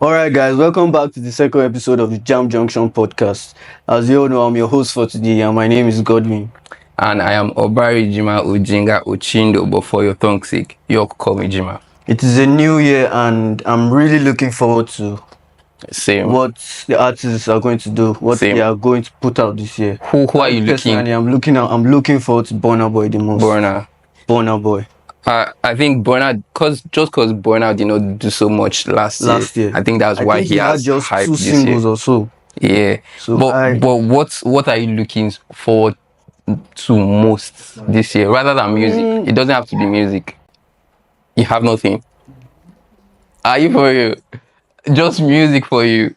All right, guys, welcome back to the second episode of the JUNCTION podcast. As you all know, I'm your host for today, and my name is Godwin. And I am Obari Jima Ujinga Uchindo, but for your tongue's sake, you call me Jima. It is a new year, and I'm really looking forward to what the artists are going to do, what they are going to put out this year. Who are you looking? I'm looking forward to Burna Boy the most. Burna Boy. I think Burna, because Burna did not do so much last year. I think that's why he has just hyped two singles or so. Yeah. So but what are you looking forward to most this year, rather than music? It doesn't have to be music. You have nothing. Are you for you? Just music for you.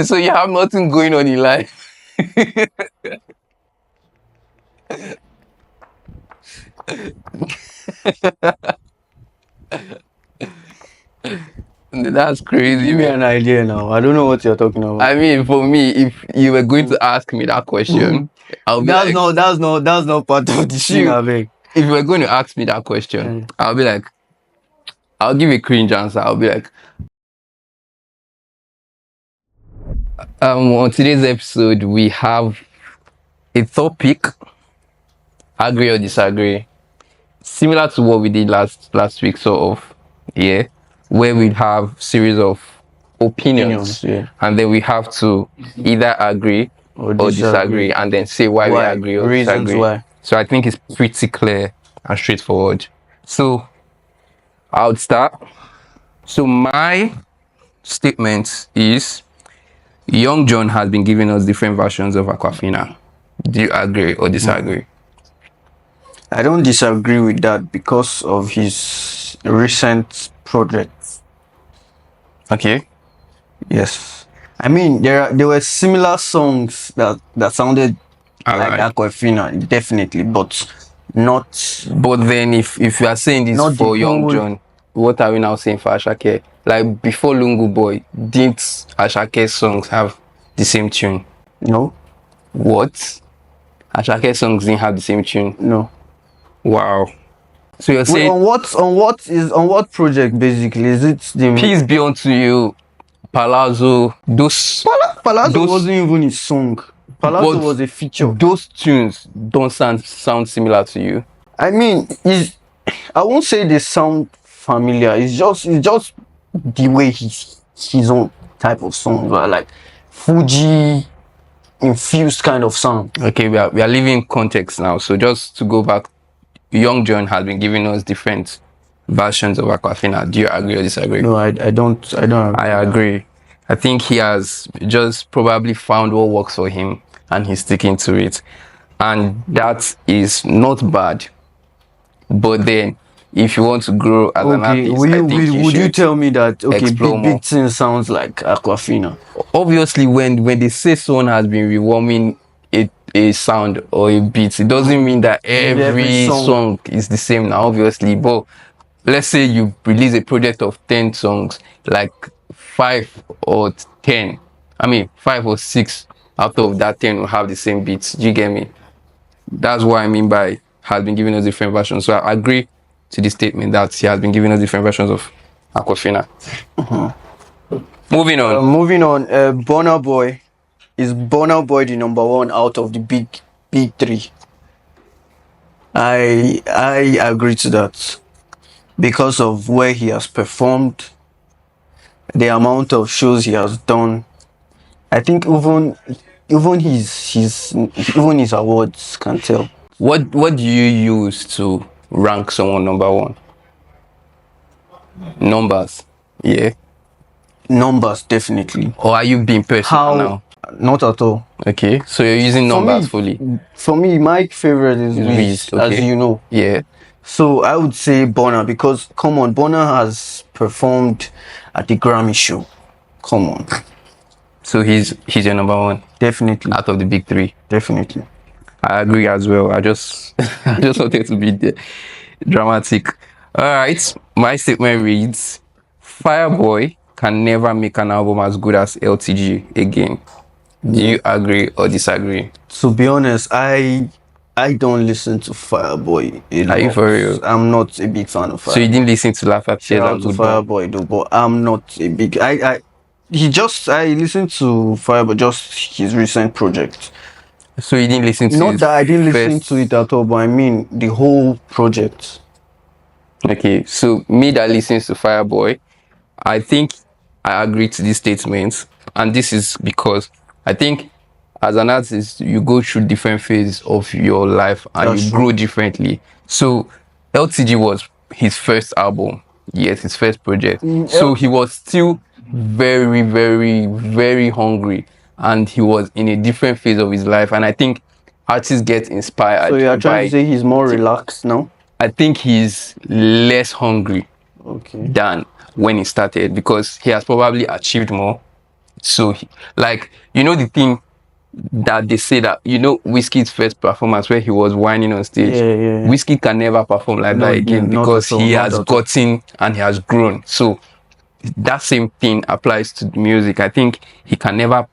So you have nothing going on in life. That's crazy. Give me an idea now. I don't know what you're talking about. I mean, for me, if you were going to ask me that question, I'll be that's not part of the shit. If you were going to ask me that question, I'll be like, I'll give a cringe answer. I'll be like, on today's episode, we have a topic, agree or disagree, similar to what we did last week, sort of, yeah, where we have series of opinions, and then we have to either agree or disagree, and then say why we agree or disagree. Why. So I think it's pretty clear and straightforward. So I would start. So my statement is, Young John has been giving us different versions of Aquafina. Do you agree or disagree? I don't disagree with that because of his recent projects. Okay. Yes. I mean, there were similar songs that sounded like Aquafina, definitely, but not. But then, if you are saying this for Young John, what are we now saying for Ashake? Like before Lungu Boy, didn't Ashake's songs have the same tune? No. What? Ashake's songs didn't have the same tune? No. Wow. So you're saying on what project basically? Is it the Peace Be Unto You, Palazzo? Palazzo wasn't even his song. Palazzo was a feature. Those tunes don't sound similar to you. I mean, I won't say they sound familiar. It's just the way his own type of songs were, like Fuji infused kind of sound. Okay, we are leaving context now. So just to go back, Young John has been giving us different versions of Aquafina. Do you agree or disagree? No, I don't agree. I agree. I think he has just probably found what works for him and he's sticking to it. And that is not bad. But then, if you want to grow as an artist, would you tell me that Big Thing sounds like Aquafina? Obviously, when they say someone has been rewarming a sound or a beat, it doesn't mean that every song is the same now, obviously. But let's say you release a project of 10 songs, like 5 or 10, I mean 5 or 6 out of that 10 will have the same beats. Do you get me? That's what I mean by has been giving us different versions. So I agree to the statement that he has been giving us different versions of Aquafina. Moving on. Burna Boy. Is Burna Boy the number one out of the big three? I agree to that because of where he has performed, the amount of shows he has done. I think even his awards can tell. What do you use to rank someone number one? Numbers, yeah. Numbers, definitely. Or are you being personal now? Not at all. Okay, so you're using numbers fully. For me, my favorite is Wiz, as you know. Yeah. So I would say Burna because, come on, Burna has performed at the Grammy show. Come on. So he's your number one? Definitely. Out of the big three? Definitely. I agree as well. I just wanted to be dramatic. All right, my statement reads, Fireboy can never make an album as good as LTG again. Do you agree or disagree? To be honest, I I don't listen to Fireboy a Are you lot. for real? I'm not a big fan of So you Fireboy. didn't listen to Laugh at Tears Shout out and to Goodbye? Fireboy though, but I'm not a big. I listened to Fireboy, just his recent project. So you didn't listen to Not his that I didn't listen first. to it at all, but I mean the whole project. Okay, so me that listens to Fireboy, I think I agree to this statement, and this is because I think as an artist you go through different phases of your life and That's you true. grow differently. So LTG was his first album, yes, his first project. So he was still very, very, very hungry, and he was in a different phase of his life. And I think artists get So inspired you are trying to by. say he's more relaxed now? I think he's less hungry Okay. than when he started because he has probably achieved more. So, like, you know, the thing that they say that, you know, Whiskey's first performance where he was whining on stage, Yeah. Whiskey can never perform like No, that again not because at all. he Not has at all. gotten and he has grown. So, that same thing applies to the music. I think he can never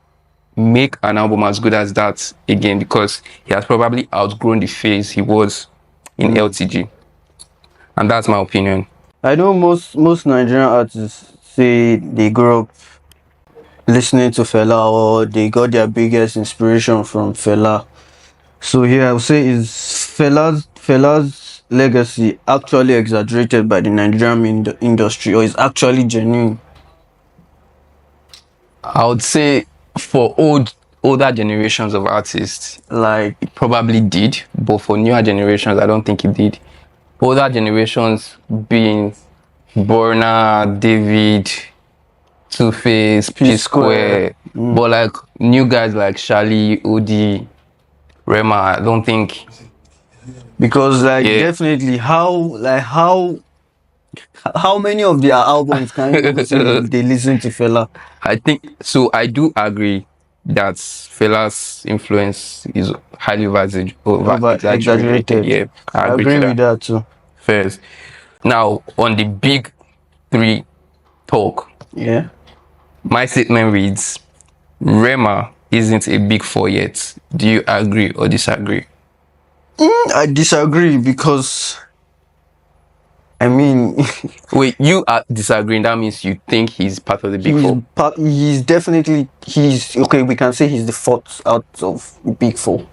make an album as good as that again because he has probably outgrown the phase he was in LTG. And that's my opinion. I know most Nigerian artists say they grew up listening to Fela or they got their biggest inspiration from Fela. So here I would say is Fela's legacy actually exaggerated by the Nigerian industry, or is actually genuine? I would say for older generations of artists, Like it probably did, but for newer generations, I don't think it did. Older generations being Burna, David, Two Face, P Square, but like new guys like Shali, Odi, Rema, I don't think. because Yeah. definitely how many of their albums can you even say they listen to Fela? I think so. I do agree that Fela's influence is highly over Over exaggerated. exaggerated. Yeah, I I agree agree to with that. that too. First, now on the big three talk, Yeah. my statement reads: Rema isn't a big four yet. Do you agree or disagree? I disagree because I mean Wait, you are disagreeing. That means you think he's part of the big four. he's definitely he's okay, we can say he's the fourth out of big four.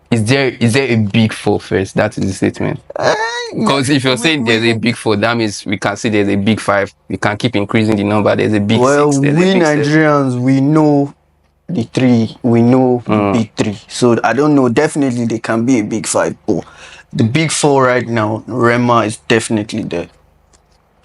Is there a big four first? That is the statement. Because if you're saying there's a big four, that means we can say there's a big five. We can keep increasing the number. There's a big Well, six. There's we a big seven. Nigerians, we know the three, we know the big three. So I don't know. Definitely, there can be a big five. But the big four right now, Rema is definitely there.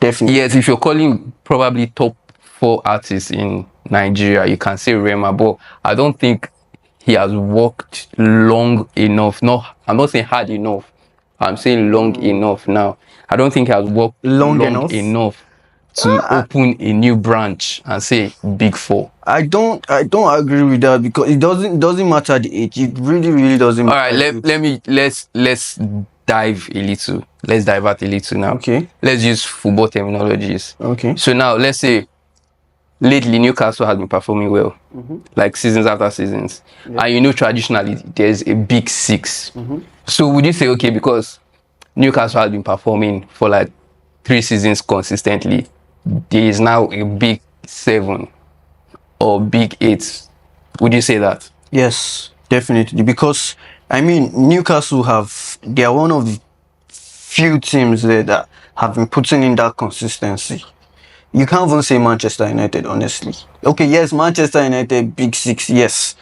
Definitely. Yes, if you're calling probably top four artists in Nigeria, you can say Rema, but I don't think he has worked long enough. No, I'm not saying hard enough. I'm saying long enough now. I don't think he has worked Long long enough? enough to open a new branch and say big four. I don't agree with that because it doesn't matter the age. It really doesn't All matter. right, let's dive a little. Let's divert a little now. Okay. Let's use football terminologies. Okay. So now let's say lately Newcastle has been performing well, like seasons after seasons, and you know traditionally there's a big 6. So would you say okay because Newcastle has been performing for like 3 seasons consistently, there is now a big 7 or big 8? Would you say that? Yes, definitely. Because I mean, Newcastle they are one of the few teams there that have been putting in that consistency. You can't even say Manchester United, honestly. Okay, yes, Manchester United, big 6, yes.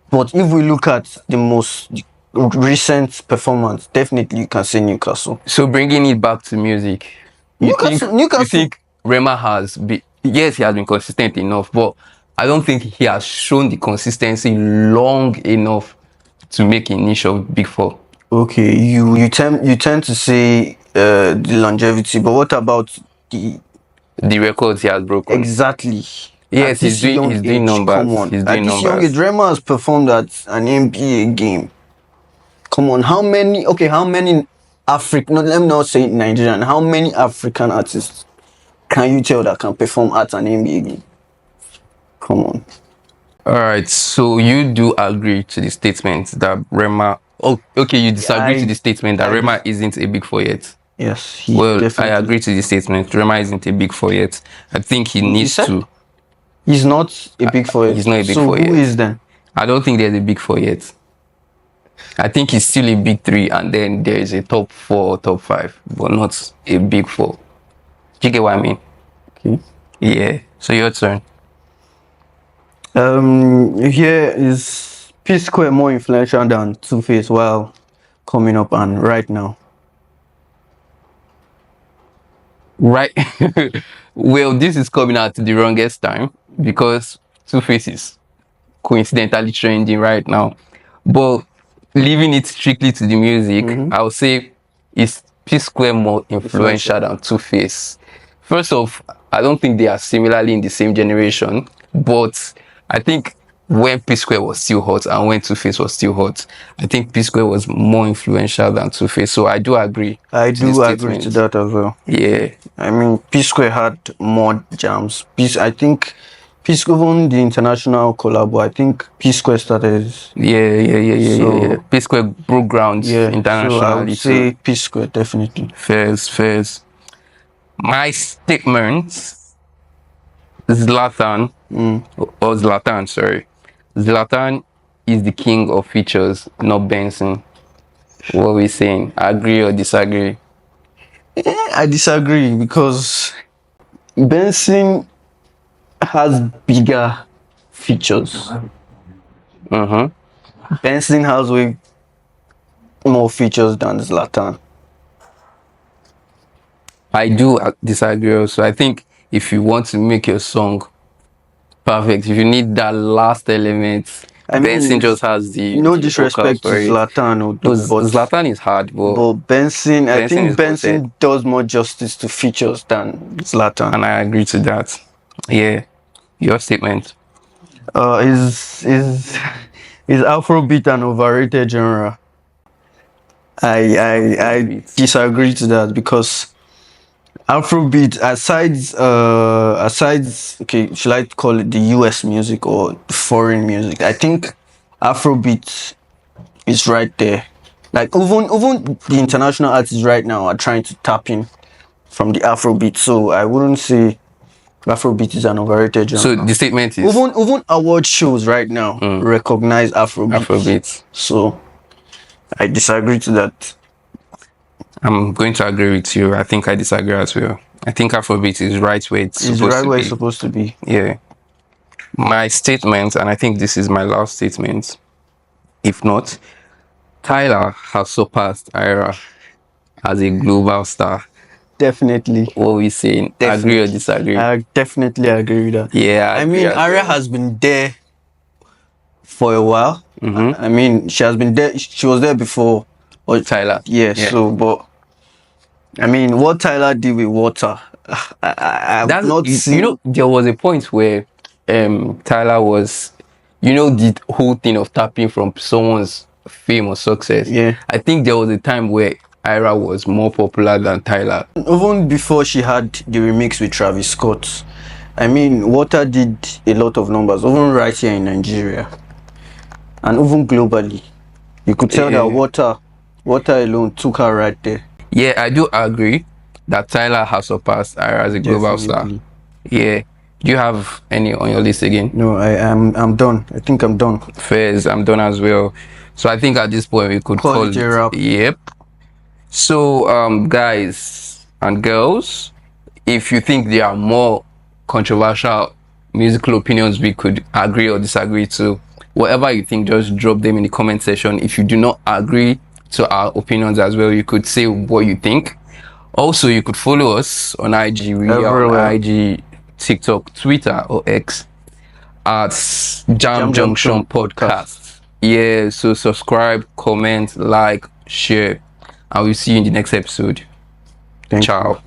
But if we look at the most recent performance, definitely you can say Newcastle. So bringing it back to music, you think Rema has been, yes, he has been consistent enough, but I don't think he has shown the consistency long enough to make a niche of big four. Okay, you tend to say the longevity, but what about the records he has broken? Exactly. Yes, he's doing numbers. Come on. He's At doing this young numbers. age, Rema has performed at an NBA game. Come on, how many African, no, let me not say Nigerian, how many African artists can you tell that can perform at an NBA game? Come on. All right, so you do agree to the statement that Rema Oh, okay. You disagree I- to the statement that I Rema isn't a big four yet. Yes, he Well, I definitely. agree to the statement. Rema isn't a big four yet. I think he You needs said to. he's not a big four yet. He's not a big So four who yet. is then? I don't think there's a big four yet. I think he's still a big three, and then there is a top four, top five, but not a big four. Do you get what I mean? Okay. Yeah. So your turn. Here is P Square more influential than Two Face while coming up and right now. Right. Well, this is coming out the wrongest time because Two Face is coincidentally trending right now. But leaving it strictly to the music, I would say is P Square more influential than Two Face. First off, I don't think they are similarly in the same generation, but I think when P Square was still hot and when Two Face was still hot, I think P Square was more influential than Two Face. So I do agree. I to the do agree statement. to that as well. Yeah. I mean, P Square had more jams. I think P Square, even the international collab, I think P Square started. Yeah. P Square broke grounds Yeah, so I internationally would say too. P Square definitely. Fairs. My statement, Zlatan, or Zlatan, sorry. Zlatan is the king of features, not Benson. What are we saying? Agree or disagree? I disagree because Benson has bigger features. Benson has way more features than Zlatan. I do disagree also. I think if you want to make your song perfect, if you need that last element, I mean, Benson just has the no the disrespect to vocals for it. Zlatan, No, but Zlatan is hard, but Benson, I Benson think is Benson goated. does more justice to features than Zlatan. and I agree to that. Yeah, your statement. Is Afrobeat an overrated genre? I disagree to that because Afrobeat, aside, okay, should I call it the US music or foreign music? I think Afrobeat is right there. Like even the international artists right now are trying to tap in from the Afrobeat, so I wouldn't say Afrobeat is an overrated genre. So the statement is Even award shows right now recognize Afrobeat. So I disagree to that. I'm going to agree with you. I think I disagree as well. I think Afrobeat is right where it's It's supposed right to where be. it's supposed to be. Yeah. My statement, and I think this is my last statement, if not, Tyler has surpassed Ira as a global star. Definitely. What are we saying? Agree or disagree? I definitely agree with that. Yeah, I mean, Aria has been there for a while. I mean, she has been there. She was there before. Or Tyler. Yeah. So, but I mean, what Tyler did with Water, I've not seen. You know, there was a point where Tyler was, the whole thing of tapping from someone's fame or success. Yeah. I think there was a time where Ira was more popular than Tyler. Even before she had the remix with Travis Scott, I mean, Water did a lot of numbers, even right here in Nigeria, and even globally. You could tell that Water alone took her right there. Yeah, I do agree that Tyler has surpassed Ira as a global star. Yeah. Do you have any on your list again? No, I'm done. I think I'm done. Fairs, I'm done as well. So I think at this point we could call it a wrap. Yep. So guys and girls, if you think there are more controversial musical opinions we could agree or disagree to, whatever you think, just drop them in the comment section. If you do not agree to our opinions as well, you could say what you think. Also, you could follow us on IG. We are on IG, TikTok, Twitter, or X at Jam Junction Podcast. Yeah, so subscribe, comment, like, share, and we'll see you in the next episode. Ciao.